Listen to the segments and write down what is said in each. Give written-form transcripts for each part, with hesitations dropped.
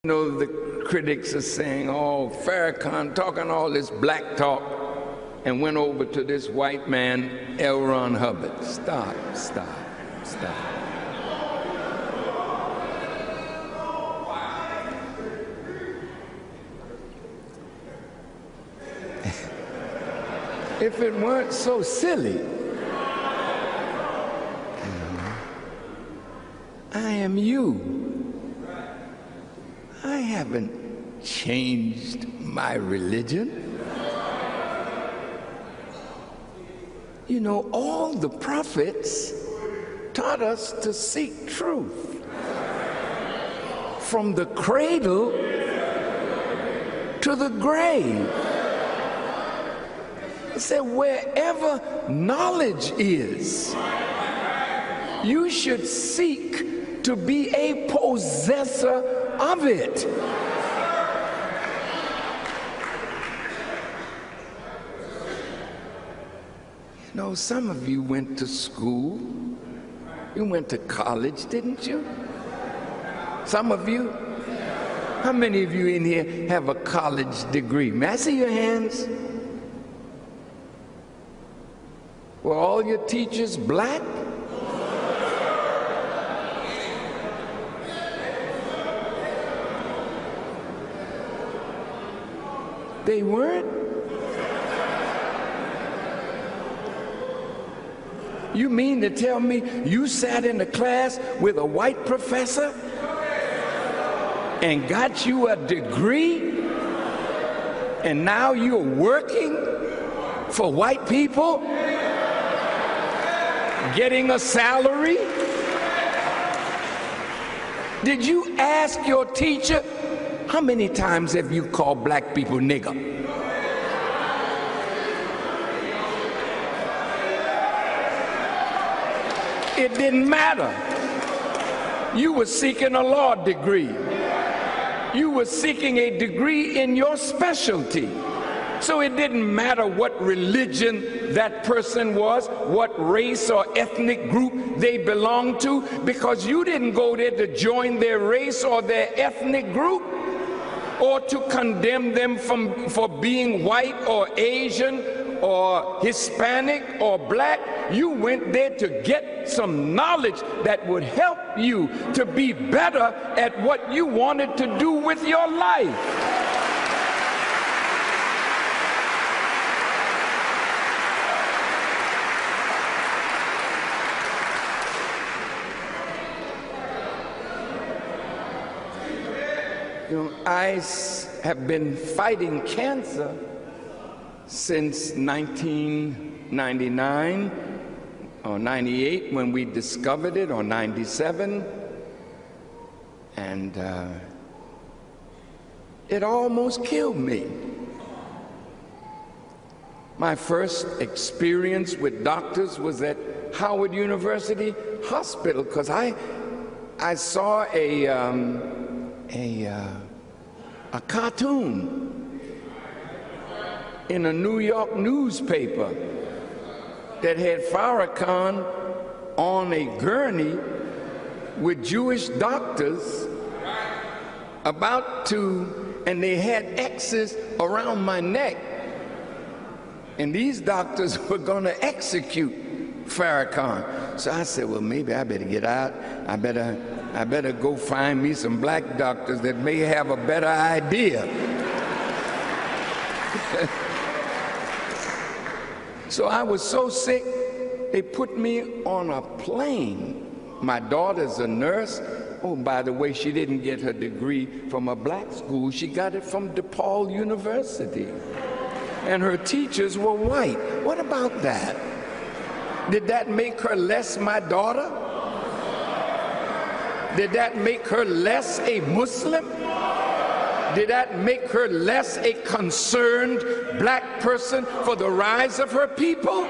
You know, the critics are saying, oh, Farrakhan talking all this black talk and went over to this white man, L. Ron Hubbard. Stop. If it weren't so silly, I am you. I haven't changed my religion. You know, all the prophets taught us to seek truth. From the cradle to the grave. He said, wherever knowledge is, you should seek to be a possessor of it. You know, some of you went to school. You went to college, didn't you? Some of you? How many of you in here have a college degree? May I see your hands? Were all your teachers black? They weren't? You mean to tell me you sat in a class with a white professor and got you a degree and now you're working for white people, getting a salary? Did you ask your teacher, how many times have you called black people nigger? It didn't matter. You were seeking a law degree. You were seeking a degree in your specialty. So it didn't matter what religion that person was, what race or ethnic group they belonged to, because you didn't go there to join their race or their ethnic group, or to condemn them for being white or Asian or Hispanic or black. You went there to get some knowledge that would help you to be better at what you wanted to do with your life. You know, I have been fighting cancer since 1999 or 98 when we discovered it, or 97. And it almost killed me. My first experience with doctors was at Howard University Hospital, because I saw a cartoon in a New York newspaper that had Farrakhan on a gurney with Jewish doctors and they had X's around my neck, and these doctors were going to execute Farrakhan. So I said, well, maybe I better get out. I better go find me some black doctors that may have a better idea. So I was so sick, they put me on a plane. My daughter's a nurse. Oh, by the way, she didn't get her degree from a black school. She got it from DePaul University. And her teachers were white. What about that? Did that make her less my daughter? Did that make her less a Muslim? Did that make her less a concerned black person for the rise of her people?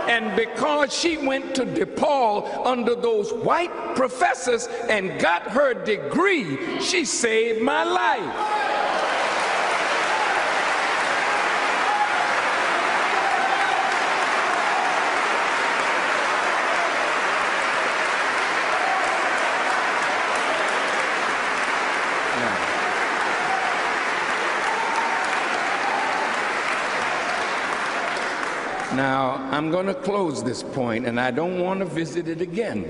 And because she went to DePaul under those white professors and got her degree, she saved my life. Now, I'm going to close this point, and I don't want to visit it again.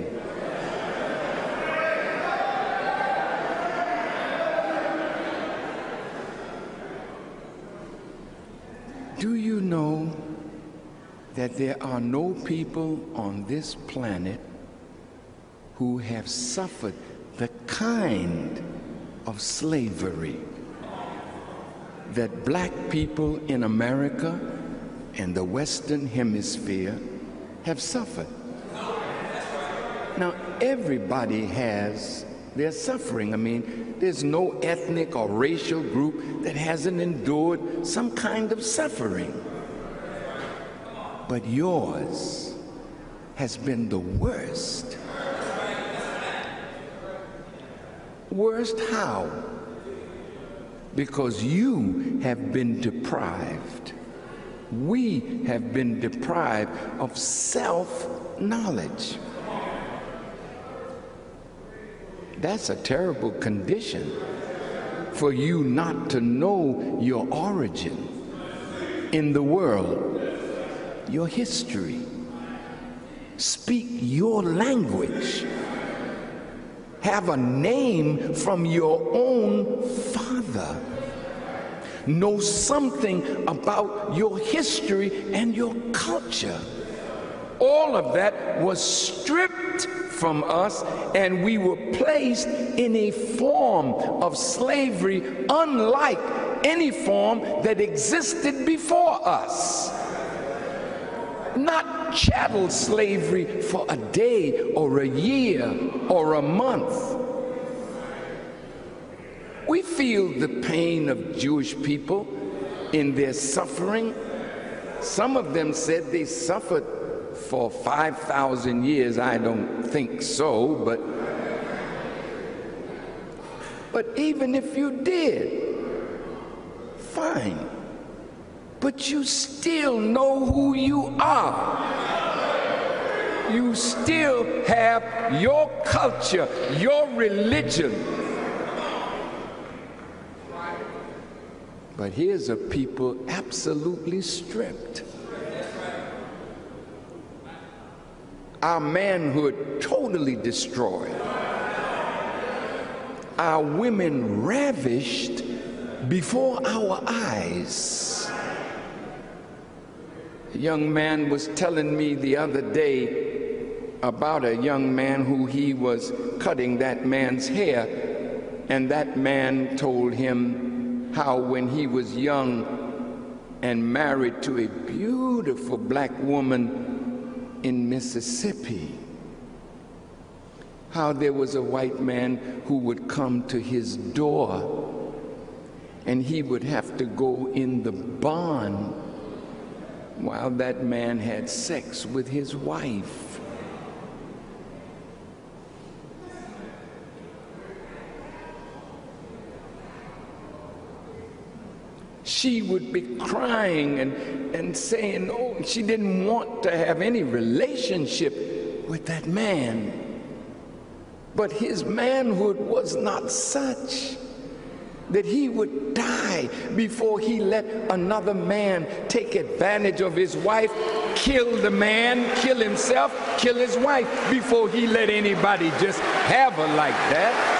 Do you know that there are no people on this planet who have suffered the kind of slavery that black people in America and the Western Hemisphere have suffered? Now, everybody has their suffering. I mean, there's no ethnic or racial group that hasn't endured some kind of suffering. But yours has been the worst. Worst how? Because you have been deprived. We have been deprived of self-knowledge. That's a terrible condition, for you not to know your origin in the world, your history, speak your language, have a name from your own father, know something about your history and your culture. All of that was stripped from us, and we were placed in a form of slavery unlike any form that existed before us. Not chattel slavery for a day or a year or a month. We feel the pain of Jewish people in their suffering. Some of them said they suffered for 5,000 years. I don't think so, but even if you did, fine. But you still know who you are. You still have your culture, your religion. But here's a people absolutely stripped. Our manhood totally destroyed. Our women ravished before our eyes. A young man was telling me the other day about a young man who he was cutting that man's hair, and that man told him how when he was young and married to a beautiful black woman in Mississippi, how there was a white man who would come to his door and he would have to go in the barn while that man had sex with his wife. She would be crying and saying, oh, she didn't want to have any relationship with that man. But his manhood was not such that he would die before he let another man take advantage of his wife, kill the man, kill himself, kill his wife, before he let anybody just have her like that.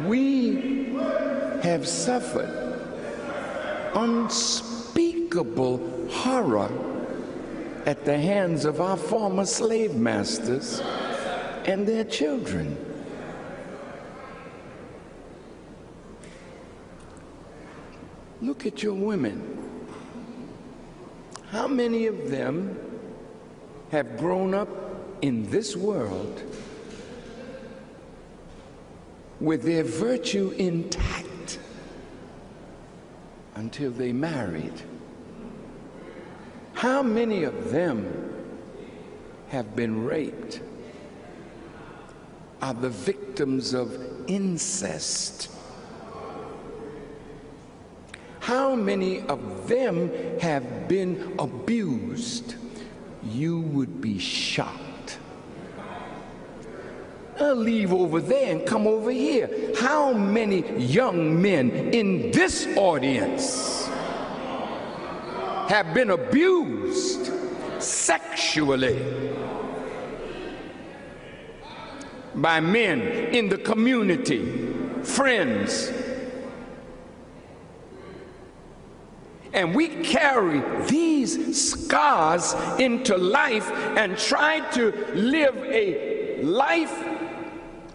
We have suffered unspeakable horror at the hands of our former slave masters and their children. Look at your women. How many of them have grown up in this world with their virtue intact until they married? How many of them have been raped, are the victims of incest? how many of them have been abused? You would be shocked. I'll leave over there and come over here. How many young men in this audience have been abused sexually by men in the community, friends? And we carry these scars into life and try to live a life,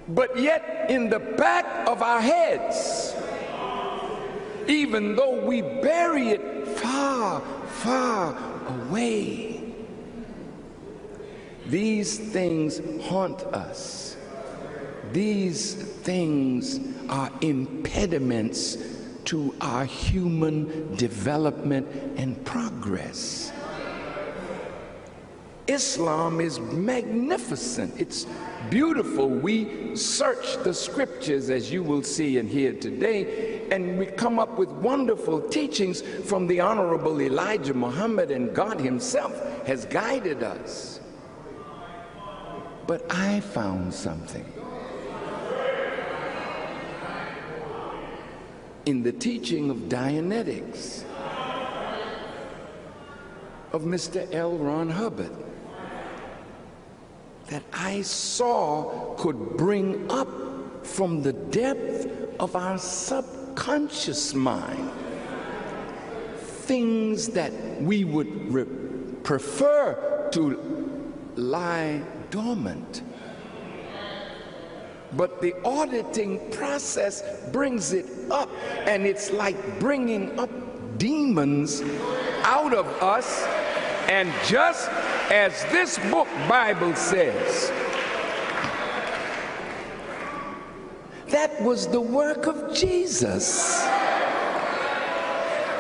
but yet in the back of our heads, even though we bury it far, far away, these things haunt us. These things are impediments to our human development and progress. Islam is magnificent. It's beautiful. We search the scriptures, as you will see and hear today, and we come up with wonderful teachings from the Honorable Elijah Muhammad, and God himself has guided us. But I found something in the teaching of Dianetics of Mr. L. Ron Hubbard that I saw could bring up from the depth of our subconscious mind things that we would prefer to lie dormant. But the auditing process brings it up, and it's like bringing up demons out of us. And just as this book Bible says, that was the work of Jesus.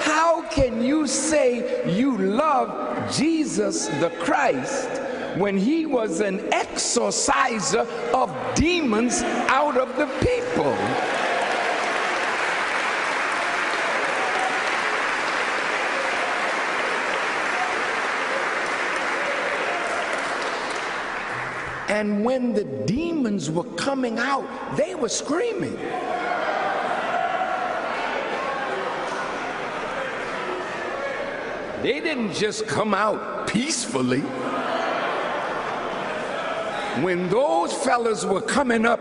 How can you say you love Jesus the Christ when he was an exorciser of demons out of the people? And when the demons were coming out, they were screaming. They didn't just come out peacefully. When those fellas were coming up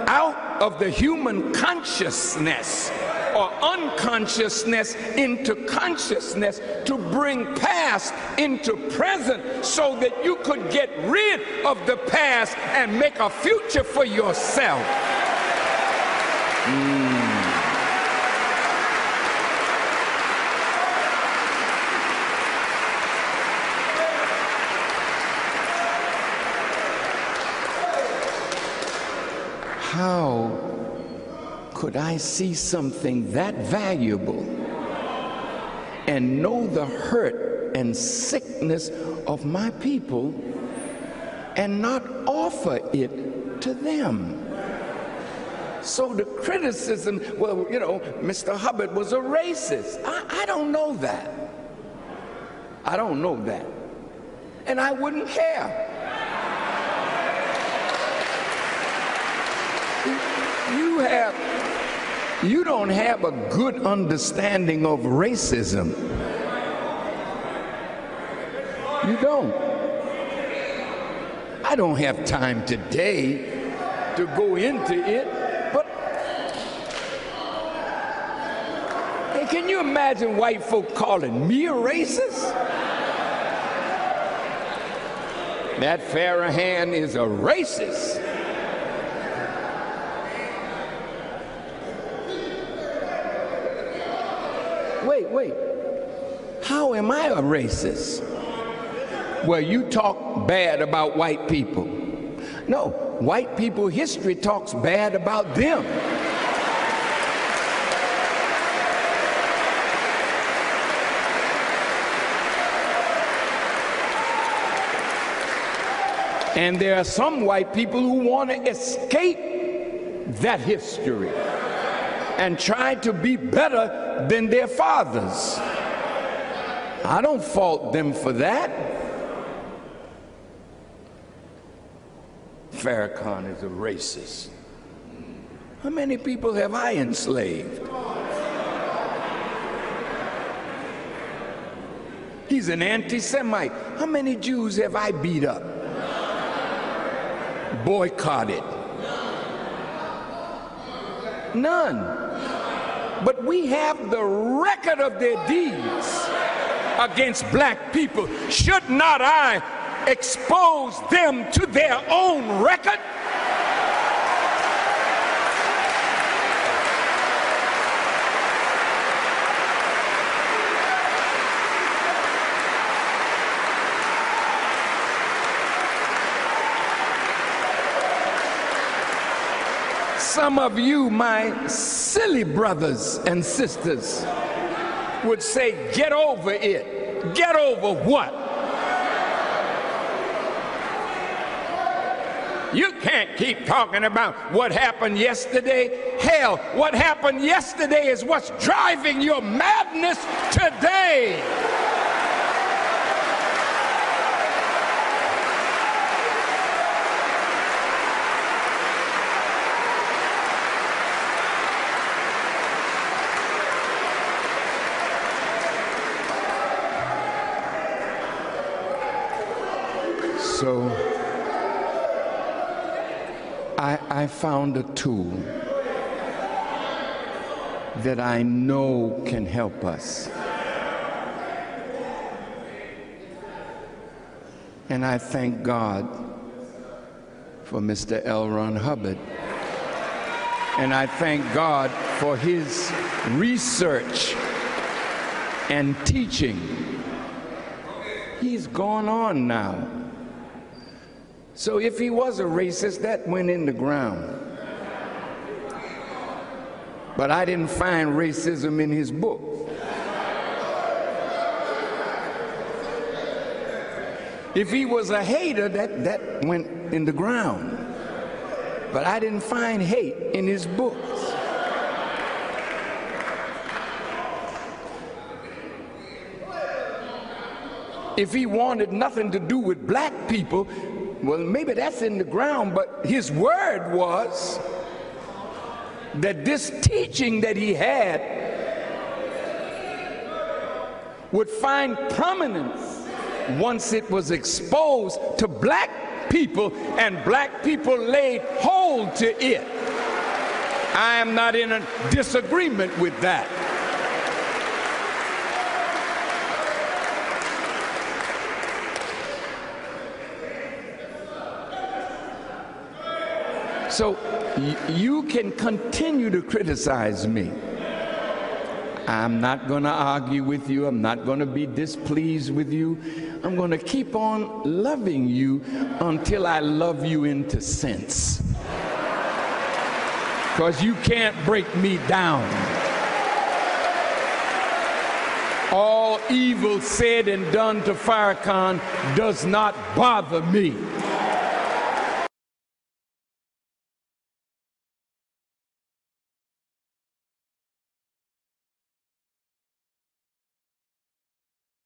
out of the human consciousness or unconsciousness into consciousness to bring past into present so that you could get rid of the past and make a future for yourself. How could I see something that valuable and know the hurt and sickness of my people and not offer it to them? So the criticism, well, you know, Mr. Hubbard was a racist. I don't know that. I don't know that. And I wouldn't care. You don't have a good understanding of racism. You don't. I don't have time today to go into it, but hey, can you imagine white folk calling me a racist? That Farrakhan is a racist. Wait, how am I a racist? Well, you talk bad about white people. No, white people history talks bad about them. And there are some white people who want to escape that history and try to be better than their fathers. I don't fault them for that. Farrakhan is a racist. How many people have I enslaved? He's an anti-Semite. How many Jews have I beat up? Boycotted? None. But we have the record of their deeds against black people. Should not I expose them to their own record? Some of you, my silly brothers and sisters, would say, get over it. Get over what? You can't keep talking about what happened yesterday. Hell, what happened yesterday is what's driving your madness today. So I found a tool that I know can help us. And I thank God for Mr. L. Ron Hubbard. And I thank God for his research and teaching. He's gone on now. So if he was a racist, that went in the ground. But I didn't find racism in his book. If he was a hater, that went in the ground. But I didn't find hate in his books. If he wanted nothing to do with black people, well, maybe that's in the ground, but his word was that this teaching that he had would find prominence once it was exposed to black people and black people laid hold to it. I am not in a disagreement with that. So you can continue to criticize me. I'm not going to argue with you. I'm not going to be displeased with you. I'm going to keep on loving you until I love you into sense. Because you can't break me down. All evil said and done to Farrakhan does not bother me.